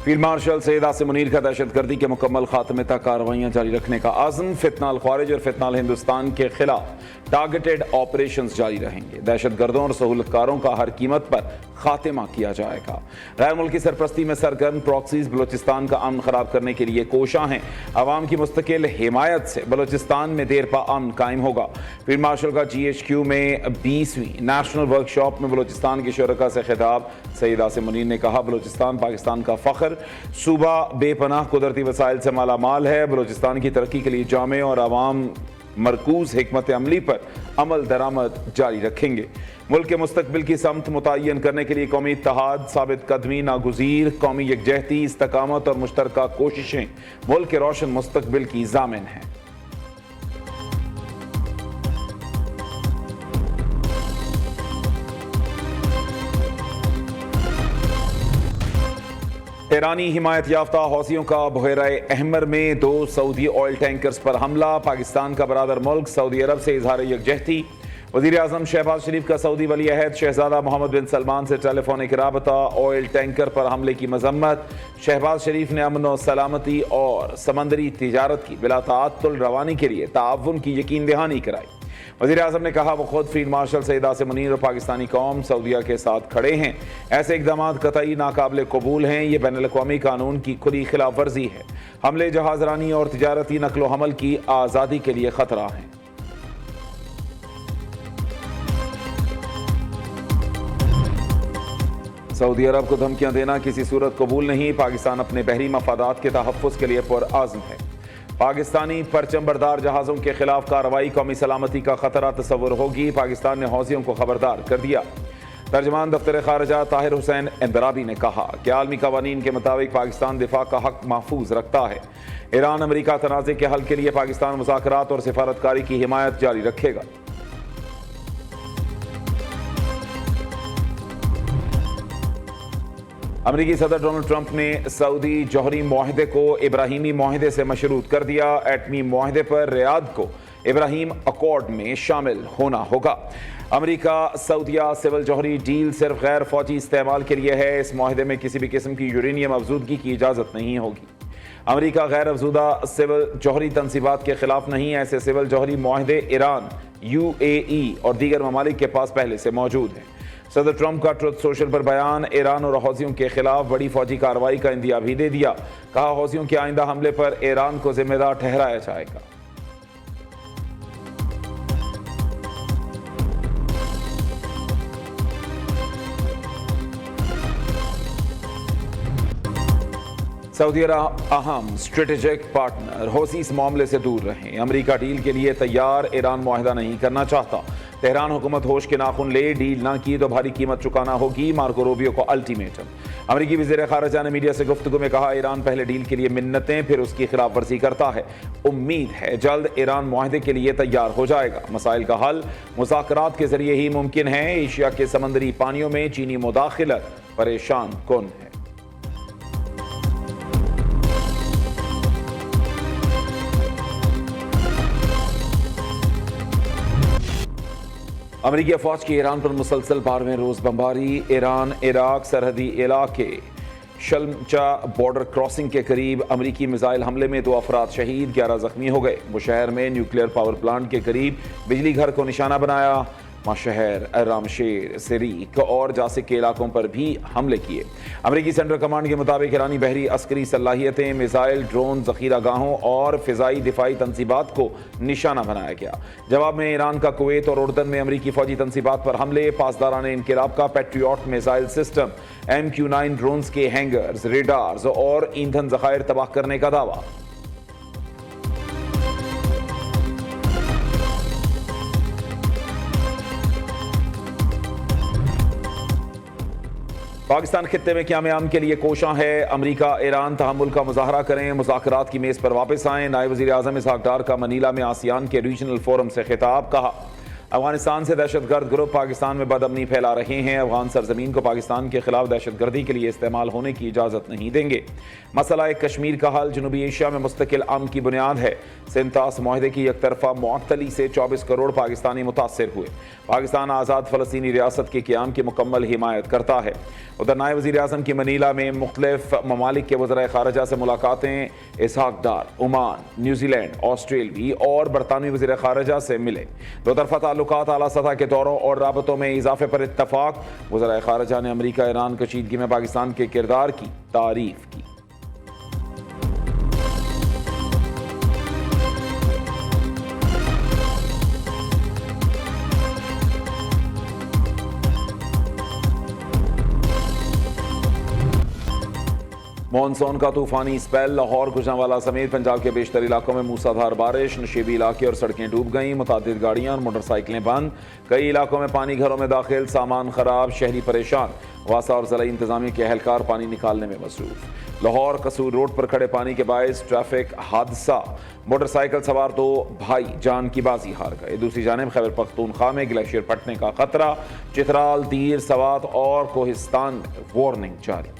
Field marshal Syed Asim Munir का दहशतगर्दी के मुकम्मल खात्मे तक कार्रवाइयाँ जारी रखने का आज़म। फितनाल ख्वारिज और फितनाल हिंदुस्तान के खिलाफ टारगेटेड ऑपरेशन जारी रहेंगे। दहशतगर्दों और सहूलतकारों का हर कीमत पर खात्मा किया जाएगा। गैर मुल्की सरपरस्ती में सरगर्म प्रॉक्सीज बलोचिस्तान का अमन खराब करने के लिए कोशा हैं। अवाम की मुस्तकिल हिमायत से बलोचिस्तान में देर पा अमन कायम होगा। फील्ड मार्शल का GHQ में 20वीं नेशनल वर्कशॉप में बलोचिस्तान के शुरका से खिताब। सैयद आसिम मुनीर ने कहा, बलोचिस्तान पाकिस्तान का फख्र, सूबा बेपनाह कुदरती वसाइल से मालामाल है। बलोचिस्तान की तरक्की के लिए जामे और आवाम मरकूज हिकमत अमली पर अमल दरामद जारी रखेंगे। मुल्क के मुस्तकबिल की समत मुतय्यन करने के लिए कौमी इत्तेहाद, साबित कदमी नागुज़ीर, कौमी यकजहती, इस्तकामत और मुश्तरका कोशिशें मुल्क के रोशन मुस्तकबिल की ज़ामिन हैं। ईरानी हिमायत याफ्ता हौसियों का बहराए अहमर में 2 सऊदी ऑयल टैंकर्स पर हमला। पाकिस्तान का बरादर मुल्क सऊदी अरब से इजहार यकजहती। वज़ीर आज़म शहबाज शरीफ का सऊदी वली अहद शहजादा मोहम्मद बिन सलमान से टेलीफोनिक राबता। ऑयल टैंकर पर हमले की मजम्मत। शहबाज शरीफ ने अमन व सलामती और समंदरी तिजारत की बिला ताअत्तुल रवानी के लिए ताअवुन की यकीन दहानी कराई। वज़ीर आज़म ने कहा, वो खुद फील्ड मार्शल सैयद आसिम मुनीर और पाकिस्तानी कौम सऊदीया के साथ खड़े हैं। ऐसे इक़दाम कतई नाकाबिल कबूल हैं। ये बैनुल-अक़वामी कानून की खुली खिलाफ वर्जी है। हमले जहाज़रानी और तिजारती नकलो हमल की आज़ादी के लिए खतरा हैं। सऊदी अरब को धमकियां देना किसी सूरत कबूल नहीं। पाकिस्तान अपने बहरी मफादात के तहफ़्फ़ुज़ के लिए पुरआज़्म है। पाकिस्तानी परचम बरदार जहाज़ों के खिलाफ कार्रवाई कौमी सलामती का खतरा तस्वुर होगी। पाकिस्तान ने हौसियों को खबरदार कर दिया। तर्जमान दफ्तर खारजा ताहिर हुसैन इंदराबी ने कहा कि आलमी कवानीन के मुताबिक पाकिस्तान दिफा का हक महफूज रखता है। ईरान अमरीका तनाज़े के हल के लिए पाकिस्तान मुज़ाकरात और सिफारतकारी की हिमायत जारी रखेगा। अमरीकी सदर डोनाल्ड ट्रंप ने सऊदी जौहरी मुआहदे को इब्राहीमी मुआहदे से मशरूत कर दिया। एटमी मुआहदे पर रियाद को इब्राहीम अकॉर्ड में शामिल होना होगा। अमरीका सऊदिया सिविल जौहरी डील सिर्फ गैर फौजी इस्तेमाल के लिए है। इस मुआहदे में किसी भी किस्म की यूरेनियम अफजूदगी की इजाज़त नहीं होगी। अमरीका गैर अफजूदा सिविल जौहरी तनसीबात के खिलाफ नहीं। ऐसे सिविल जौहरी मुआहदे ईरान, UAE और दीगर ममालिक के पास पहले से मौजूद हैं। सदर ट्रंप का ट्रुथ सोशल पर बयान ईरान और हौसियों के खिलाफ बड़ी फौजी कार्रवाई का इंदिया भी दे दिया। कहा, हौसियों के आइंदा हमले पर ईरान को जिम्मेदार ठहराया जाएगा। सऊदी अरब अहम स्ट्रेटेजिक पार्टनर, हौसी इस मामले से दूर रहें। अमरीका डील के लिए तैयार, ईरान मुआहदा नहीं करना चाहता। तेहरान हुकूमत होश के नाखून ले, डील ना की तो भारी कीमत चुकाना होगी। मार्को रूबियो को अल्टीमेटम। अमरीकी वज़ीर ख़ारिजा ने मीडिया से गुफ्तगू में कहा, ईरान पहले डील के लिए मिन्नतें फिर उसकी खिलाफ वर्जी करता है। उम्मीद है जल्द ईरान मुआहदे के लिए तैयार हो जाएगा। मसाइल का हल मुज़ाकरात के जरिए ही मुमकिन है। एशिया के समंदरी पानियों में चीनी मुदाखिलत परेशान कुन है। अमरीकी अफवाज की ईरान पर मुसलसल 12वें रोज बमबारी। ईरान इराक सरहदी इलाके शल्मचा बॉर्डर क्रॉसिंग के करीब अमरीकी मिसाइल हमले में 2 अफराद शहीद, 11 जख्मी हो गए। बुशहर में न्यूक्लियर पावर प्लांट के करीब बिजली घर को निशाना बनाया। माशहर, रामशेर, सिरीक और जासिक के इलाकों पर भी हमले किए। अमरीकी सेंट्रल कमांड के मुताबिक ईरानी बहरी अस्करी सलाहियतें, मिसाइल, ड्रोन, जखीरा गाहों और फिजाई दिफाई तनसीबात को निशाना बनाया गया। जवाब में ईरान का कुवैत और उर्दन में अमरीकी फौजी तनसीबात पर हमले। पासदारान इनकिलाब का patriot missile system, MQ-9 drones के हैंगर्स, रेडार्स और ईंधन जखायर तबाह करने का दावा। पाकिस्तान खित्ते में क़याम के लिए कोशां है। अमरीका ईरान तहम्मुल का मुजाहरा करें, मुज़ाकरात की मेज़ पर वापस आएँ। नायब वज़ीर आज़म इसहाक़ डार का मनीला में आसियान के रीजनल फोरम से खिताब। कहा, अफगानिस्तान से दहशतगर्द ग्रुप पाकिस्तान में बदअमनी फैला रहे हैं। अफगान सरजमीन को पाकिस्तान के खिलाफ दहशतगर्दी के लिए इस्तेमाल होने की इजाज़त नहीं देंगे। मसला कश्मीर का हल जनूबी एशिया में मुस्तकिल अमन की बुनियाद है। सिंतास माहदे की एक तरफा मुअत्तली से 24 करोड़ पाकिस्तानी मुतासर हुए। पाकिस्तान आज़ाद फ़लस्तीनी रियासत के क़याम की मुकम्मल हिमायत करता है। उधर नायब वज़ीर आज़म की मनीला में मुख्तलिफ ममालिक के वज़राए ख़ारिजा से मुलाकातें। इसहाक डार ओमान, न्यूजीलैंड, ऑस्ट्रेलवी और बरतानवी वज़ीर ख़ारिजा से मिले। दो तरफ़ा ताल्लुकात आला सतह के दौरों और राबतों में इजाफे पर इत्तफ़ाक़। वज़राए ख़ारिजा ने अमरीका ईरान कशीदगी में पाकिस्तान के किरदार की तारीफ़ की। मॉनसून का तूफानी स्पेल। लाहौर, गुजरांवाला समेत पंजाब के बेशतर इलाकों में मूसलाधार बारिश। नशीबी इलाके और सड़कें डूब गईं। मुतादिद गाड़ियां और मोटरसाइकिलें बंद। कई इलाकों में पानी घरों में दाखिल, सामान खराब, शहरी परेशान। वासा और ज़िला इंतजामिया के अहलकार पानी निकालने में मसरूफ। लाहौर कसूर रोड पर खड़े पानी के बायस ट्रैफिक हादसा। मोटरसाइकिल सवार 2 भाई जान की बाजी हार गए। दूसरी जानिब खैबर पख्तूनख्वा में ग्लेशियर फटने का खतरा। चित्राल, दीर, सवात और कोहिस्तान में वार्निंग जारी।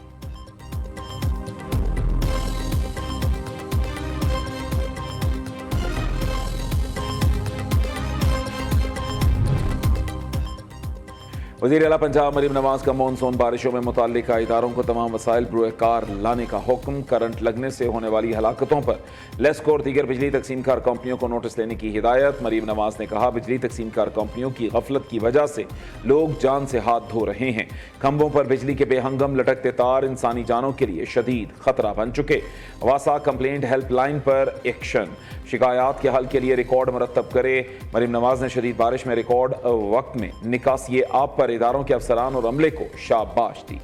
वज़ीर आला पंजाब मरीम नवाज का मानसून बारिशों में मुताल्लिका इदारों को तमाम वसाइल बरूकार लाने का हुक्म। करंट लगने से होने वाली हलाकतों पर लेस्को और दीगर बिजली तकसीम कार कंपनियों को नोटिस लेने की हिदायत। मरीम नवाज ने कहा, बिजली तकसीम कार कंपनियों की गफलत की वजह से लोग जान से हाथ धो रहे हैं। खंभों पर बिजली के बेहंगम लटकते तार इंसानी जानों के लिए शदीद खतरा बन चुके। वासा कंप्लेंट हेल्पलाइन पर एक्शन। शिकायत के हल के लिए रिकॉर्ड मरतब करे। मरीम नवाज ने शदीद बारिश में रिकॉर्ड वक्त में निकासी आप पर इदारों के अफसरान और अमले को शाबाश दी।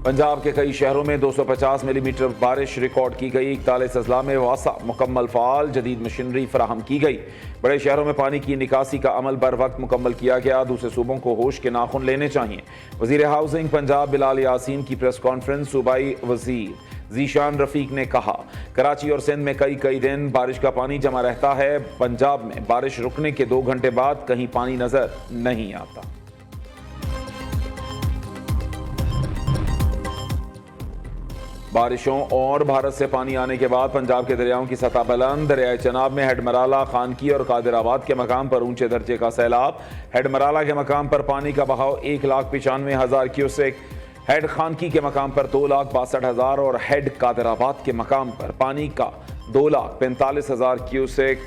पंजाब के कई शहरों में 250 मिलीमीटर बारिश रिकॉर्ड की गई। 41 अजला में वासा मुकम्मल फ़ाल, जदीद मशीनरी फराहम की गई। बड़े शहरों में पानी की निकासी का अमल बर वक्त मुकम्मल किया गया। दूसरे सूबों को होश के नाखुन लेने चाहिए। वज़ीर हाउसिंग पंजाब बिलाल यासीन की प्रेस कॉन्फ्रेंस। सूबाई वज़ीर ज़ीशान रफ़ीक ने कहा, कराची और सिंध में कई दिन बारिश का पानी जमा रहता है। पंजाब में बारिश रुकने के 2 घंटे बाद कहीं पानी नजर नहीं आता। बारिशों और भारत से पानी आने के बाद पंजाब के दरियाओं की सतह बुलंद। दरियाए चनाब में हेडमराला, खानकी और कादिराबाद के मकाम पर ऊंचे दर्जे का सैलाब। हेडमराला के मकाम पर पानी का बहाव 1,95,000 क्यूसेक। हेड खानकी के मकाम पर 2,62,000 और हेड कादिराबाद के मकाम पर पानी का 2,45,000 क्यूसेक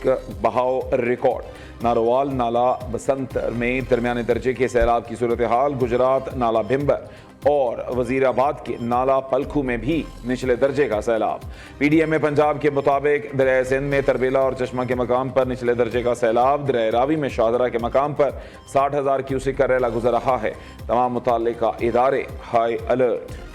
बहाव रिकॉर्ड। नारोवाल, नाला बसंतर में दरमियाने दर्जे के सैलाब की सूरत हाल। गुजरात, नाला भिम्बर और वजीराबाद के नाला पलखू में भी निचले दर्जे का सैलाब। PDM पंजाब के मुताबिक दरिया सिंध में तरबेला और चश्मा के मकाम पर निचले दर्जे का सैलाब। दरिया रावी में शाहदरा के मकाम पर 60,000 क्यूसेक का रैला गुजर रहा है। तमाम मुताल्लिका इदारे हाई अलर्ट।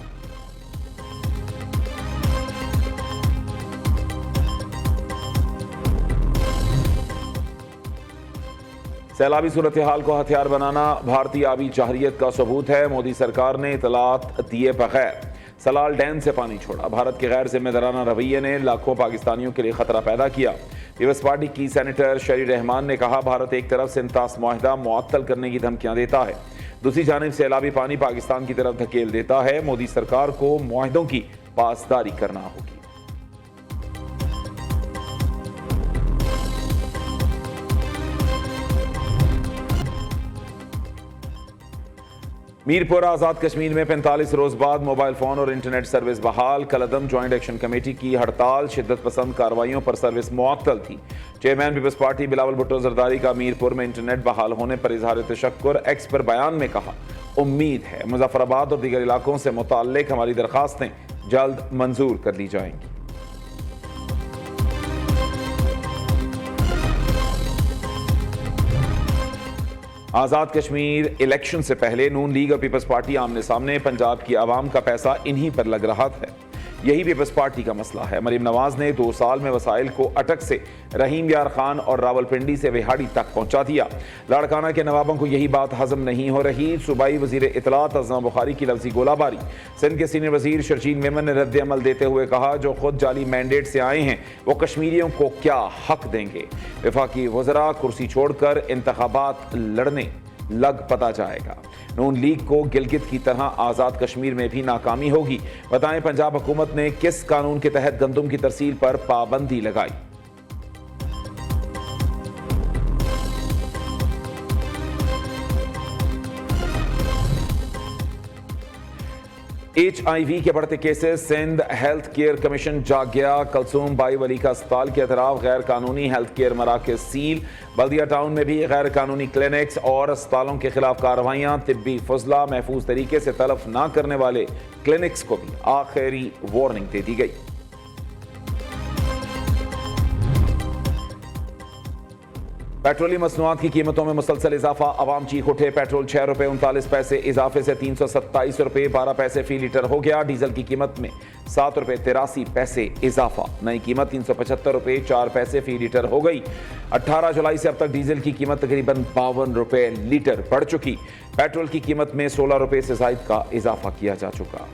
सैलाबी सूरत हाल को हथियार बनाना भारतीय आबी जहरियत का सबूत है। मोदी सरकार ने इतलात दिए बगैर सलाल डैम से पानी छोड़ा। भारत के गैर जिम्मेदाराना रवैये ने लाखों पाकिस्तानियों के लिए खतरा पैदा किया। पीपल्स पार्टी की सेनेटर शरी रहमान ने कहा, भारत एक तरफ सिंतास मुआहदा मुअत्तल करने की धमकियां देता है, दूसरी जानिब सैलाबी पानी पाकिस्तान की तरफ धकेल देता है। मोदी सरकार को मुआहदों की पासदारी करना होगी। मीरपुर आज़ाद कश्मीर में 45 रोज बाद मोबाइल फोन और इंटरनेट सर्विस बहाल। कलअदम ज्वाइंट एक्शन कमेटी की हड़ताल, शिद्दत पसंद कार्रवाइयों पर सर्विस मुअत्तल थी। Chairman Peoples Party Bilawal Bhutto Zardari का मीरपुर में इंटरनेट बहाल होने पर इजहार तशक्कुर। एक्स पर बयान में कहा, उम्मीद है मुजफ्फराबाद और दीगर इलाकों से मुताल्लिक हमारी दरखास्तें जल्द मंजूर कर ली जाएंगी। आज़ाद कश्मीर इलेक्शन से पहले नून लीग और पीपल्स पार्टी आमने सामने। पंजाब की आवाम का पैसा इन्हीं पर लग रहा है। यही पीपल्स पार्टी का मसला है। मरीम नवाज ने 2 साल में वसाइल को अटक से रहीम यार खान और रावलपिंडी से विहाड़ी तक पहुंचा दिया। लाड़काना के नवाबों को यही बात हजम नहीं हो रही। सूबाई वजीर इतलात अज़मा बुखारी की लफ्जी गोलाबारी। सिंध के सीनियर वजीर शर्जील मेमन ने रद्द अमल देते हुए कहा, जो खुद जाली मैंडेट से आए हैं वो कश्मीरियों को क्या हक देंगे। वफाकी वज़रा कुर्सी छोड़कर इंतखाबात लड़ने लग पता जाएगा। नून लीग को गिलगित की तरह आज़ाद कश्मीर में भी नाकामी होगी। बताएं पंजाब हुकूमत ने किस कानून के तहत गंदम की तरसील पर पाबंदी लगाई। HIV के बढ़ते cases. Sindh health care commission जाग गया। कलसूम बाई वली का अस्पताल के अतराफ गैर कानूनी हेल्थ केयर मराकज सील। बल्दिया टाउन में भी गैर कानूनी क्लिनिक्स और अस्पतालों के खिलाफ कार्रवाइयां। तिब्बी फजला महफूज तरीके से तलफ न करने वाले क्लिनिक्स को भी आखिरी वार्निंग दे दी गई। पेट्रोलियम मसनूआत की कीमतों में मुसलसल इजाफा। अवाम चीख उठे। पेट्रोल 6 रुपये 39 पैसे इजाफे से 327 रुपये 12 पैसे फी लीटर हो गया। डीजल की कीमत में 7 रुपये 83 पैसे इजाफा। नई कीमत 375 रुपये 4 पैसे फी लीटर हो गई। 18 जुलाई से अब तक डीजल की कीमत तकरीबन 52 रुपये लीटर बढ़ चुकी। पेट्रोल की कीमत में 16 रुपये से जायद का इजाफा किया जा चुका।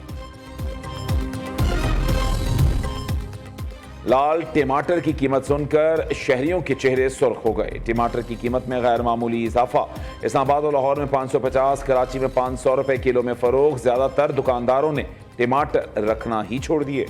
लाल टमाटर की कीमत सुनकर शहरियों के चेहरे सुर्ख हो गए। टमाटर की कीमत में गैर मामूली इजाफा। इस्लामाबाद और लाहौर में 550, कराची में 500 रुपए किलो में फरोख्त। ज्यादातर दुकानदारों ने टमाटर रखना ही छोड़ दिए।